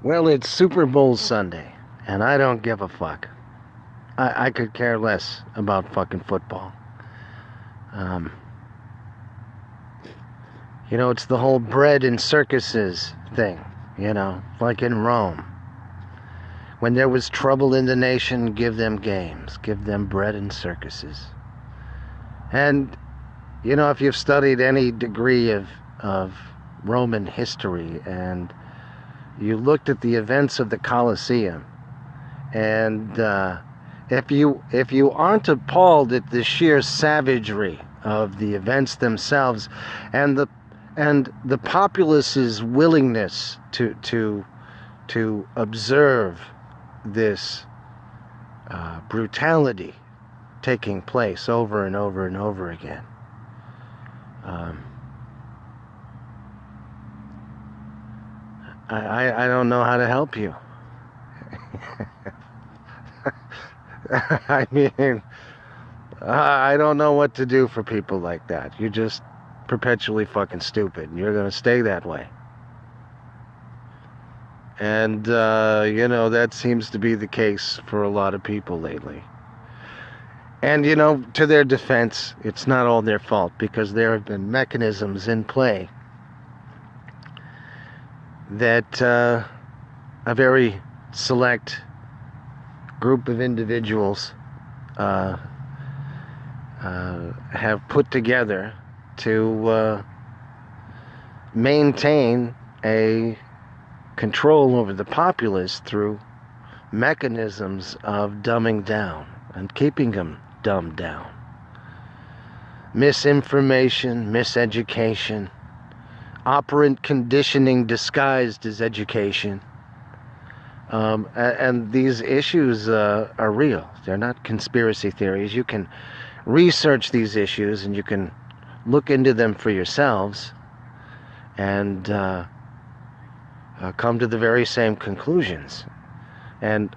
Well, it's Super Bowl Sunday, and I don't give a fuck. I could care less about fucking football. Um, it's the whole bread and circuses thing, like in Rome. When there was trouble in the nation, give them games, give them bread and circuses. And, if you've studied any degree of Roman history and you looked at the events of the Colosseum, and if you aren't appalled at the sheer savagery of the events themselves and the populace's willingness to observe this brutality taking place over and over and over again, I don't know how to help you. I mean, I don't know what to do for people like that. You're just perpetually fucking stupid, and you're going to stay that way. And, that seems to be the case for a lot of people lately. And, to their defense, it's not all their fault, because there have been mechanisms in play that a very select group of individuals have put together to maintain a control over the populace through mechanisms of dumbing down and keeping them dumbed down. Misinformation, miseducation, operant conditioning disguised as education. And these issues are real. They're not conspiracy theories. You can research these issues and you can look into them for yourselves and come to the very same conclusions. And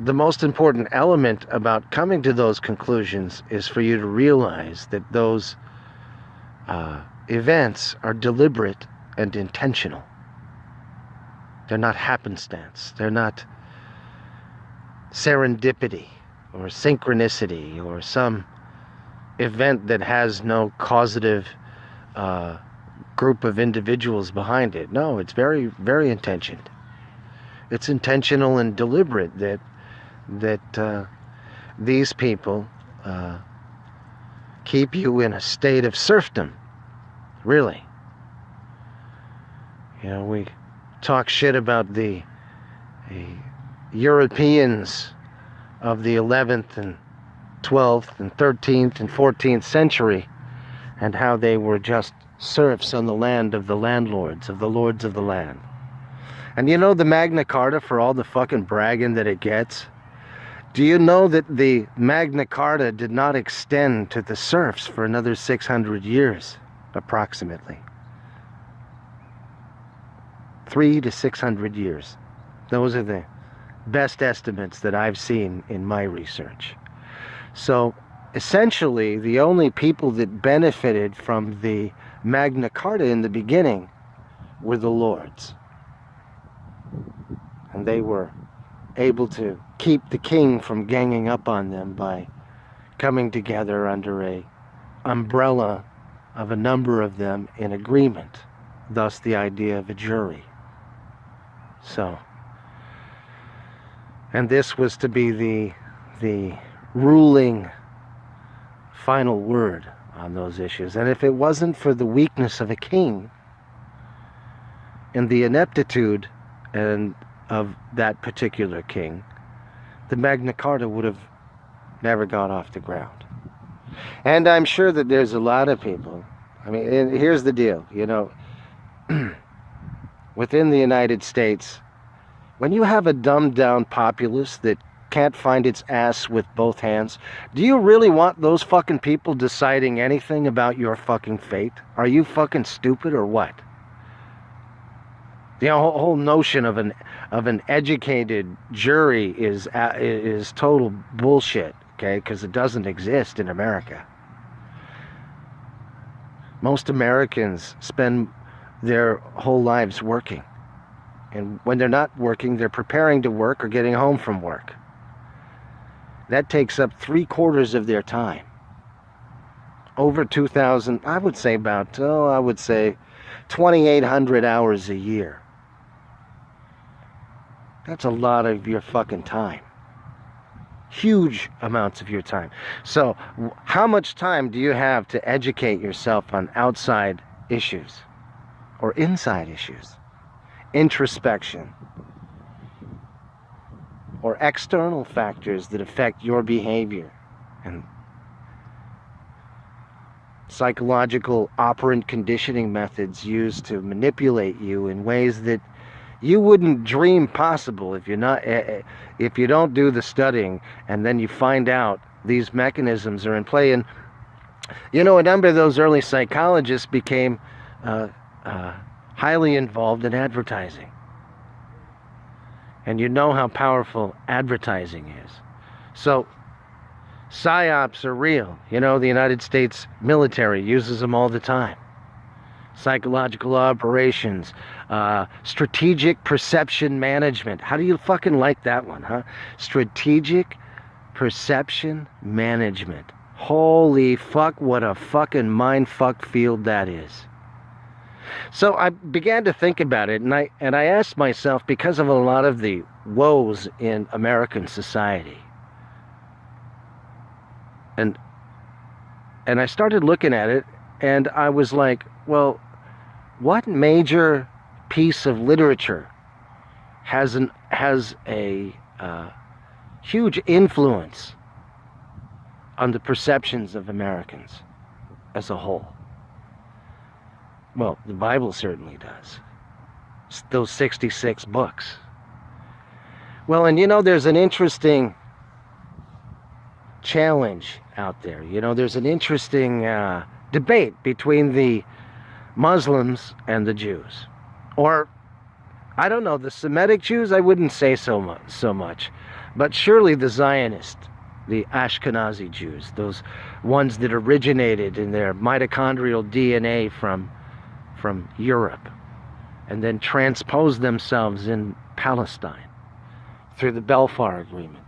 the most important element about coming to those conclusions is for you to realize that those events are deliberate and intentional. They're not happenstance. They're not serendipity or synchronicity or some event that has no causative group of individuals behind it. No, it's very, very intentioned. It's intentional and deliberate that these people keep you in a state of serfdom. Really. We talk shit about the Europeans of the 11th and 12th and 13th and 14th century and how they were just serfs on the land of the landlords, of the lords of the land. And the Magna Carta, for all the fucking bragging that it gets, do you know that the Magna Carta did not extend to the serfs for another 600 years, approximately? 300 to 600 years. Those are the best estimates that I've seen in my research. So, essentially, the only people that benefited from the Magna Carta in the beginning were the lords. And they were able to keep the king from ganging up on them by coming together under a umbrella of a number of them in agreement. Thus the idea of a jury. So, and this was to be the ruling final word on those issues. And if it wasn't for the weakness of a king and the ineptitude of that particular king, the Magna Carta would have never got off the ground. And I'm sure that there's a lot of people. I mean, here's the deal, within the United States, when you have a dumbed down populace that can't find its ass with both hands, do you really want those fucking people deciding anything about your fucking fate? Are you fucking stupid or what? The whole notion of an educated jury is total bullshit, okay? Because it doesn't exist in America. Most Americans spend their whole lives working. And when they're not working, they're preparing to work or getting home from work. That takes up 3/4 of their time. Over 2,000, I would say 2,800 hours a year. That's a lot of your fucking time. Huge amounts of your time. So, how much time do you have to educate yourself on outside issues or inside issues? Introspection, or external factors that affect your behavior, and psychological operant conditioning methods used to manipulate you in ways that you wouldn't dream possible if you don't do the studying, and then you find out these mechanisms are in play. And you know, a number of those early psychologists became highly involved in advertising. And you know how powerful advertising is. So, psyops are real. You know, the United States military uses them all the time. Psychological operations, strategic perception management. How do you fucking like that one, huh? Strategic perception management. Holy fuck, what a fucking mindfuck field that is. So I began to think about it, and I asked myself, because of a lot of the woes in American society, and I started looking at it, and I was like, well, what major piece of literature has a huge influence on the perceptions of Americans as a whole? Well, the Bible certainly does. Those 66 books. Well, and you know, there's an interesting challenge out there. You know, there's an interesting debate between the Muslims and the Jews. Or, I don't know, the Semitic Jews, I wouldn't say so much. But surely the Zionists, the Ashkenazi Jews, those ones that originated in their mitochondrial DNA from Europe, and then transposed themselves in Palestine through the Balfour Agreement,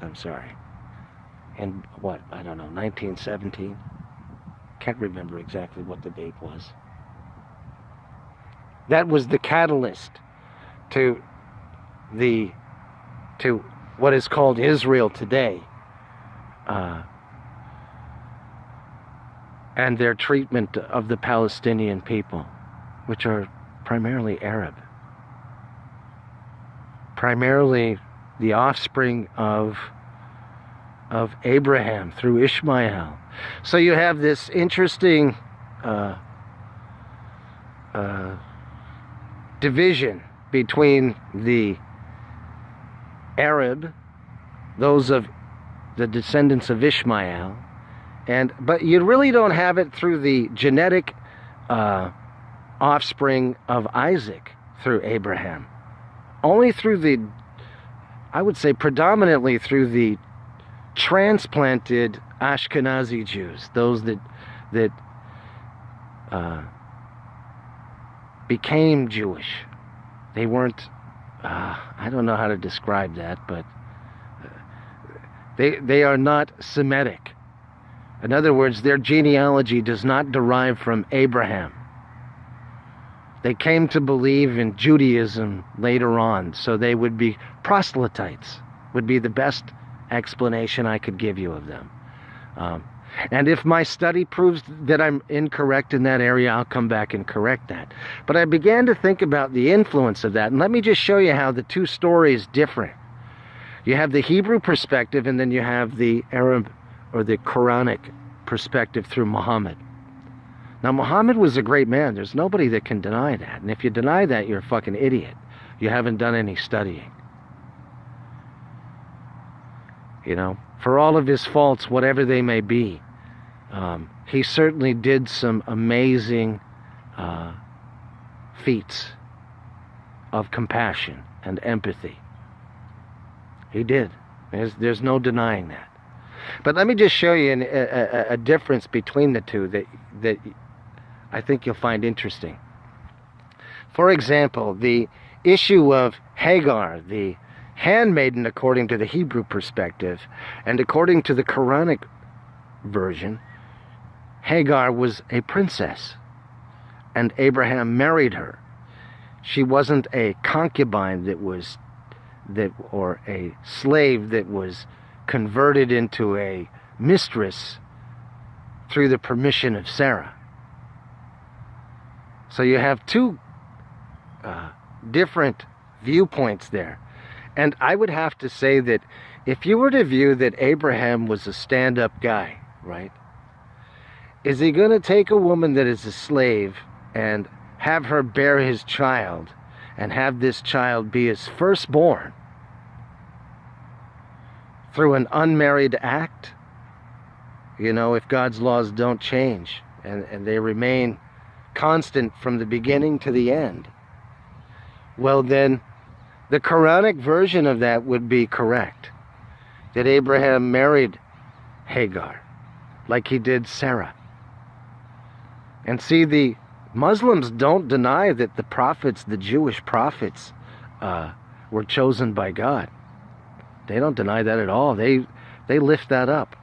I'm sorry. And what, I don't know, 1917? Can't remember exactly what the date was. That was the catalyst to what is called Israel today, and their treatment of the Palestinian people, which are primarily Arab. Primarily the offspring of Abraham through Ishmael. So you have this interesting division between the Arab, those of the descendants of Ishmael, but you really don't have it through the genetic offspring of Isaac through Abraham. Only through I would say predominantly through the transplanted Ashkenazi Jews, those that became Jewish. They weren't, I don't know how to describe that, but they are not Semitic. In other words, their genealogy does not derive from Abraham. They came to believe in Judaism later on, so they would be proselytes, would be the best explanation I could give you of them. And if my study proves that I'm incorrect in that area, I'll come back and correct that. But I began to think about the influence of that, and let me just show you how the two stories differ. You have the Hebrew perspective, and then you have the Arab or the Quranic perspective through Muhammad. Now, Muhammad was a great man. There's nobody that can deny that. And if you deny that, you're a fucking idiot. You haven't done any studying. You know, for all of his faults, whatever they may be, he certainly did some amazing feats of compassion and empathy. He did. There's no denying that. But let me just show you a difference between the two that I think you'll find interesting. For example, the issue of Hagar, the handmaiden according to the Hebrew perspective, and according to the Quranic version, Hagar was a princess, and Abraham married her. She wasn't a concubine or a slave that was converted into a mistress through the permission of Sarah. So you have two different viewpoints there. And I would have to say that if you were to view that Abraham was a stand-up guy, right? Is he going to take a woman that is a slave and have her bear his child and have this child be his firstborn through an unmarried act? You know, if God's laws don't change and they remain constant from the beginning to the end, well then the Quranic version of that would be correct. That Abraham married Hagar like he did Sarah. And see, the Muslims don't deny that the prophets, the Jewish prophets, were chosen by God. They don't deny that at all. They lift that up.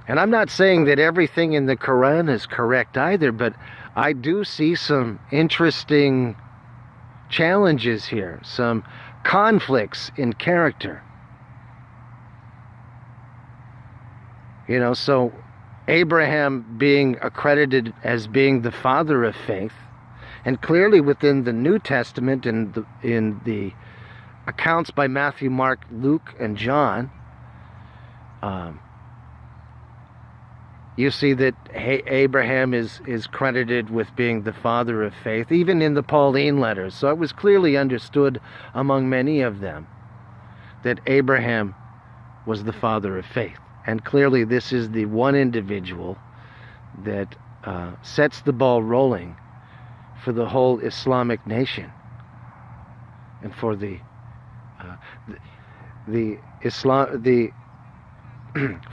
And I'm not saying that everything in the Quran is correct either, but I do see some interesting challenges here, some conflicts in character. You know, so Abraham being accredited as being the father of faith, and clearly within the New Testament and in the accounts by Matthew, Mark, Luke, and John, you see that Abraham is credited with being the father of faith, even in the Pauline letters. So it was clearly understood among many of them that Abraham was the father of faith. And clearly this is the one individual that sets the ball rolling for the whole Islamic nation. And for the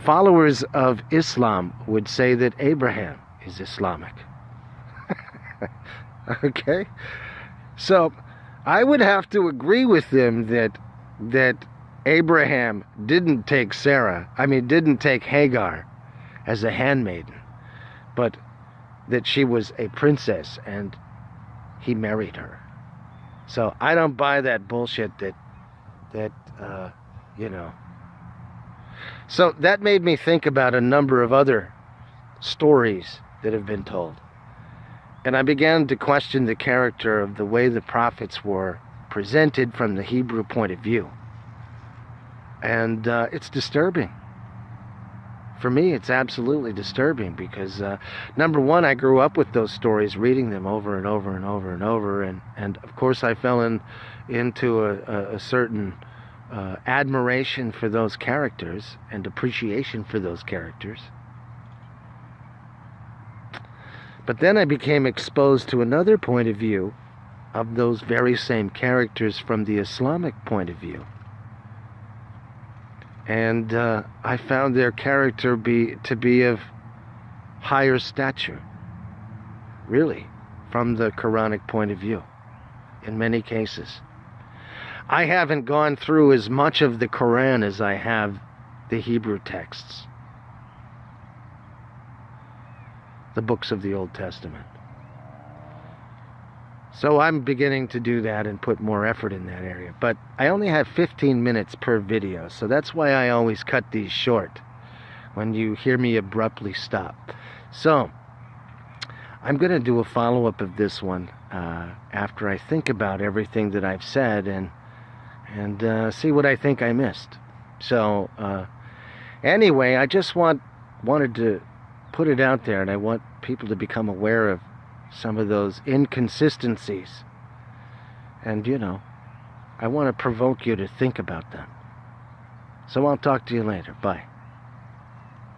followers of Islam would say that Abraham is Islamic. Okay? So I would have to agree with them that Abraham didn't take didn't take Hagar as a handmaiden, but that she was a princess and he married her. So I don't buy that bullshit that you know. So that made me think about a number of other stories that have been told. And I began to question the character of the way the prophets were presented from the Hebrew point of view. And it's disturbing. For me, it's absolutely disturbing because, number one, I grew up with those stories, reading them over and over and over and over. And of course, I fell into a certain admiration for those characters and appreciation for those characters. But then I became exposed to another point of view of those very same characters from the Islamic point of view. And I found their character to be of higher stature, really, from the Quranic point of view, in many cases. I haven't gone through as much of the Quran as I have the Hebrew texts, the books of the Old Testament. So I'm beginning to do that and put more effort in that area. But I only have 15 minutes per video, so that's why I always cut these short when you hear me abruptly stop. So I'm going to do a follow-up of this one after I think about everything that I've said and see what I think I missed. So anyway, I just wanted to put it out there, and I want people to become aware of some of those inconsistencies. And, you know, I want to provoke you to think about them. So I'll talk to you later. Bye.